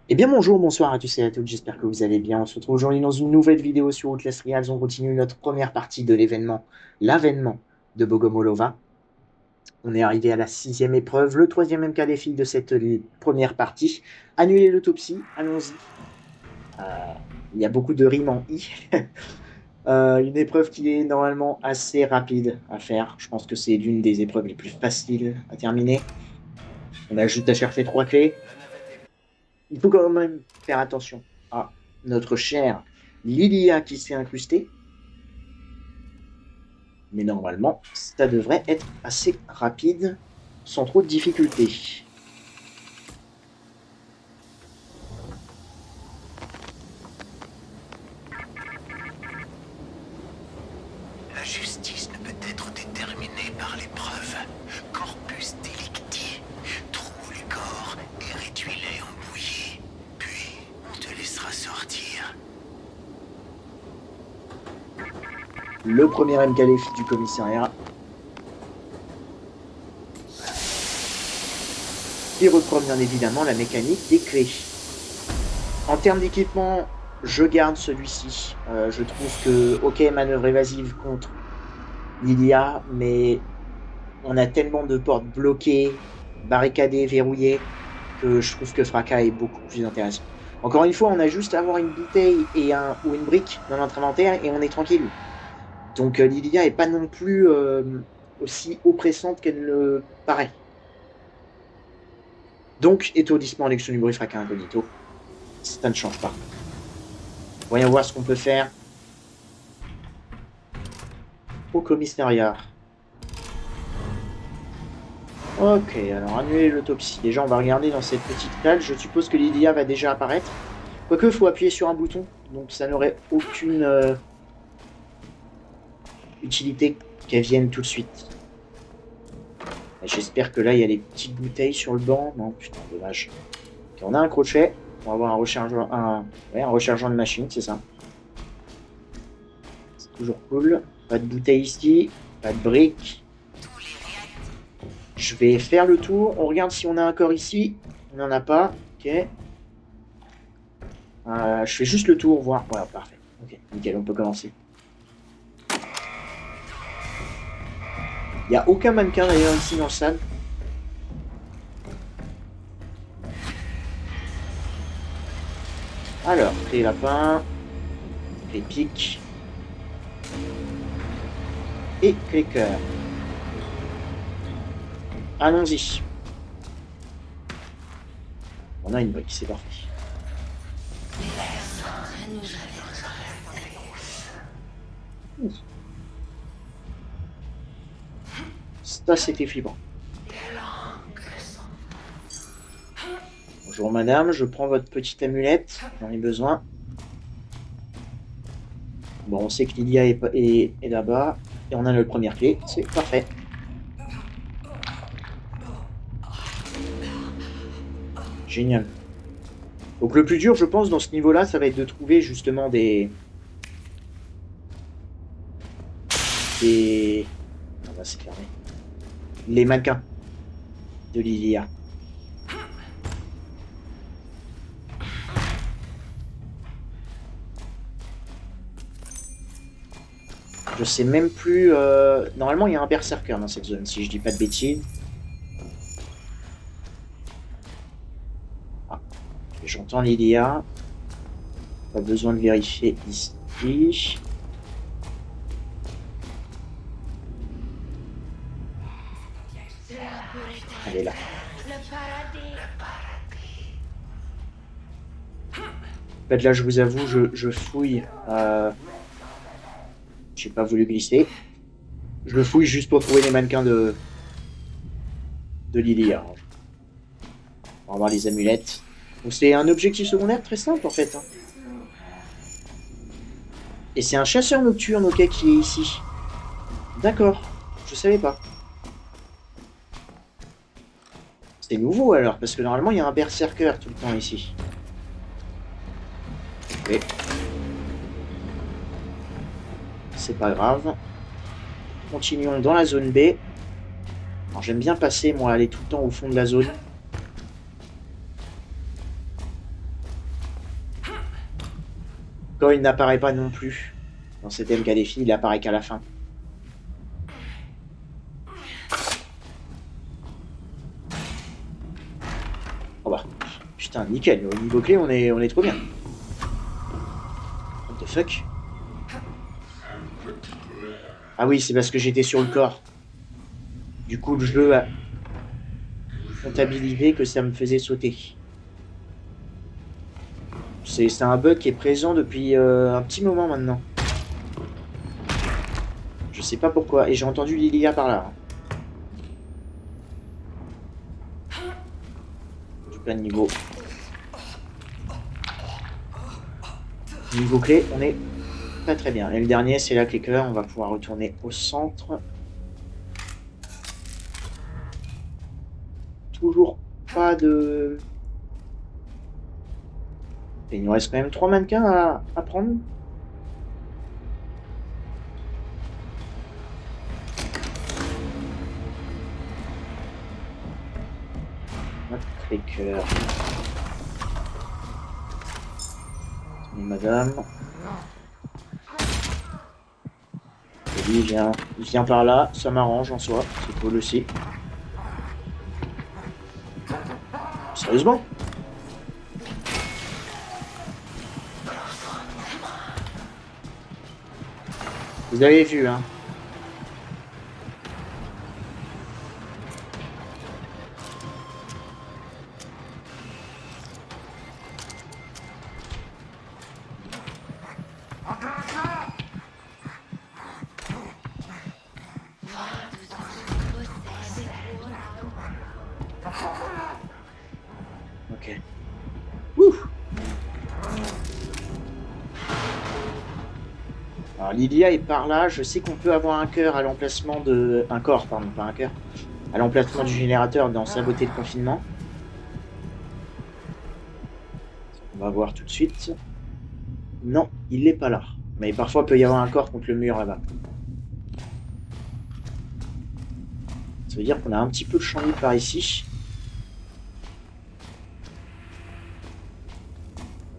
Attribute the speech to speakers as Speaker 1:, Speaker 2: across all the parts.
Speaker 1: Eh bien bonjour, bonsoir à tous et à toutes, j'espère que vous allez bien. On se retrouve aujourd'hui dans une nouvelle vidéo sur Outlast Trials. On continue notre première partie de l'avènement de Bogomolova. On est arrivé à la 6e épreuve, le 3e MK défi de cette première partie. Annuler l'autopsie, allons-y. Euh, il y a beaucoup de rimes en i. Une épreuve qui est normalement assez rapide à faire. Je pense que c'est l'une des épreuves les plus faciles à terminer. On a juste à chercher 3 clés. Il faut quand même faire attention à notre chère Lilia qui s'est incrustée. Mais normalement, ça devrait être assez rapide, sans trop de difficultés.
Speaker 2: La justice ne peut être déterminée par les preuves. Corpus delicti. Trouve les corps et réduis-les en bouillie. Puis, on te laissera sortir.
Speaker 1: Le premier MKLF du commissariat. Qui reprend bien évidemment la mécanique des clés. En termes d'équipement, je garde celui-ci. Je trouve que, ok, manœuvre évasive contre Lilia, mais on a tellement de portes bloquées, barricadées, verrouillées, que je trouve que Fracas est beaucoup plus intéressant. Encore une fois, on a juste à avoir une bouteille ou une brique dans notre inventaire et on est tranquille. Donc Lilia est pas non plus aussi oppressante qu'elle le paraît. Donc, étourdissement, élection du bruit, fracas incognito. Ça ne change pas. Voyons voir ce qu'on peut faire au commissariat. Ok, alors annuler l'autopsie. Déjà, on va regarder dans cette petite salle. Je suppose que Lydia va déjà apparaître. Quoique, il faut appuyer sur un bouton. Donc, ça n'aurait aucune utilité qu'elle vienne tout de suite. J'espère que là, il y a les petites bouteilles sur le banc. Non, putain, dommage. Ok, on a un crochet. On va avoir un rechargeant de machine, c'est ça. C'est toujours cool. Pas de bouteille ici. Pas de briques. Je vais faire le tour. On regarde si on a un corps ici. On n'en a pas. Ok. Je fais juste le tour, voir. Voilà, parfait. Ok, nickel, on peut commencer. Il n'y a aucun mannequin d'ailleurs ici dans le salle. Alors, clé lapin, clé pique et clé cœur. Allons-y. On a une brique, c'est parfait. Ça, c'était flippant. Bonjour madame, je prends votre petite amulette, j'en ai besoin. Bon, on sait que Lydia est là-bas, et on a notre première clé, c'est parfait. Génial. Donc le plus dur, je pense, dans ce niveau-là, ça va être de trouver justement Ah bah c'est fermé. Les mannequins de Lilia. Je sais même plus. Normalement, il y a un berserker dans cette zone, si je dis pas de bêtises. Ah, j'entends Lilia. Pas besoin de vérifier ici. Elle est là. En fait, là, je vous avoue, je fouille. J'ai pas voulu glisser. Je fouille juste pour trouver les mannequins de Lilia. On va voir les amulettes. Donc c'est un objectif secondaire très simple en fait. Hein. Et c'est un chasseur nocturne, ok, qui est ici. D'accord, je savais pas. C'est nouveau alors, parce que normalement il y a un berserker tout le temps ici. Ok. C'est pas grave. Continuons dans la zone B. Alors j'aime bien passer, moi, aller tout le temps au fond de la zone. Quand il n'apparaît pas non plus dans cet MK défi, il apparaît qu'à la fin. Oh bah, putain, nickel. Au niveau clé, on est trop bien. What the fuck? Ah oui, c'est parce que j'étais sur le corps. Du coup, le jeu a comptabilisé que ça me faisait sauter. C'est un bug qui est présent depuis un petit moment maintenant. Je sais pas pourquoi. Et j'ai entendu Lilia par là. J'ai plein de niveaux. Niveau clé, on est pas très bien. Et le dernier, c'est la clé cœur. On va pouvoir retourner au centre. Toujours pas de... Et il nous reste quand même 3 mannequins à prendre. Notre cœur. Madame. Et lui, il vient par là. Ça m'arrange en soi. C'est cool aussi. Sérieusement? Vous avez vu, hein? Ok. Ouh. Alors Lilia est par là. Je sais qu'on peut avoir un cœur à l'emplacement de... Un corps, pardon, pas un cœur. À l'emplacement du générateur dans Saboter le confinement. On va voir tout de suite. Non, il n'est pas là. Mais parfois, il peut y avoir un corps contre le mur là-bas. Ça veut dire qu'on a un petit peu de champ libre par ici.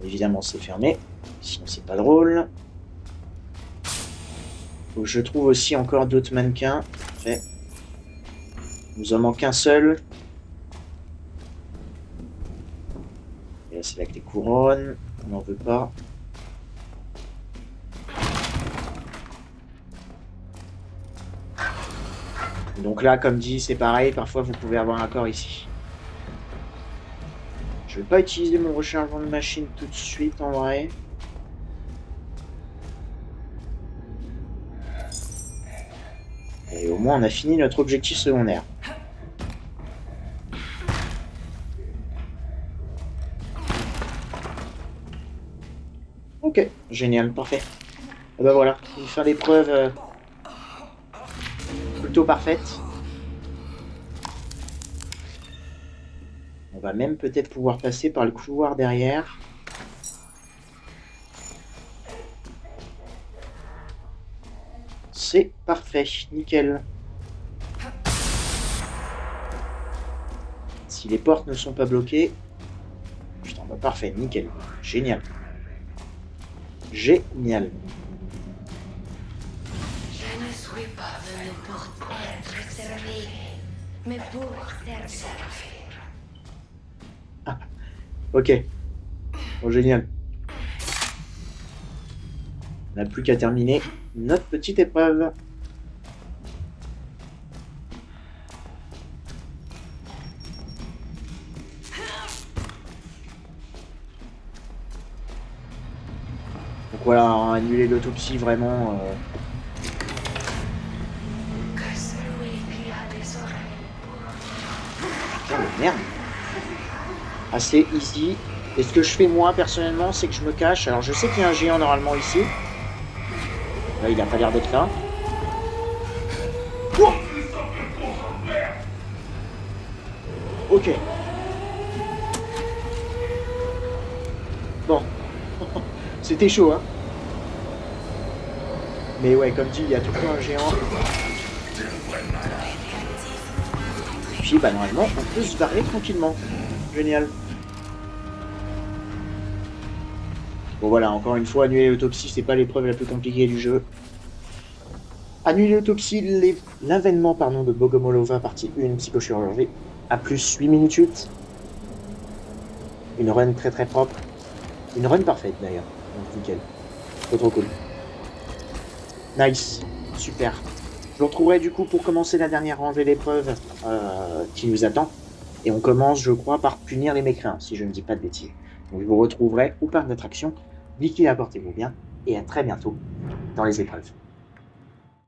Speaker 1: Évidemment, c'est fermé. Sinon, c'est pas drôle. Faut que je trouve aussi encore d'autres mannequins. Parfait. Nous en manque un seul. Et là, c'est la clé couronne. On n'en veut pas. Donc là, comme dit, c'est pareil. Parfois, vous pouvez avoir un corps ici. Je vais pas utiliser mon rechargement de machine tout de suite, en vrai. Et au moins, on a fini notre objectif secondaire. Ok, génial, parfait. Et ben voilà, une fin d'épreuve plutôt parfaite. On va même peut-être pouvoir passer par le couloir derrière. C'est parfait, nickel. Si les portes ne sont pas bloquées... Putain, bah parfait, nickel. Génial. Génial.
Speaker 3: Je ne suis pas venu pour être servi, mais pour servir.
Speaker 1: Ah, ok. Bon, génial. On n'a plus qu'à terminer notre petite épreuve. Donc voilà, annuler l'autopsie vraiment.
Speaker 3: Que celui qui a des oreilles.
Speaker 1: Putain, mais merde. Assez easy. Et ce que je fais moi personnellement, c'est que je me cache. Alors je sais qu'il y a un géant normalement ici. Là, il a pas l'air d'être là. Oh, ok. Bon. C'était chaud, hein. Mais ouais, comme dit, il y a tout le temps un géant. Et puis, bah, normalement, on peut se barrer tranquillement. Génial. Bon voilà, encore une fois, annuler l'autopsie, c'est pas l'épreuve la plus compliquée du jeu. Annuler l'autopsie, l'avènement pardon, de Bogomolova, partie 1, psychochirurgie, à plus 8 minutes 8. Une run très très propre. Une run parfaite d'ailleurs. Donc nickel. Trop cool. Nice. Super. Je vous retrouverai du coup pour commencer la dernière rangée d'épreuves qui nous attend. Et on commence, je crois, par punir les mécréants, si je ne dis pas de bêtises. Donc je vous retrouverai au parc d'attractions. D'ici là, portez-vous bien et à très bientôt dans les épreuves.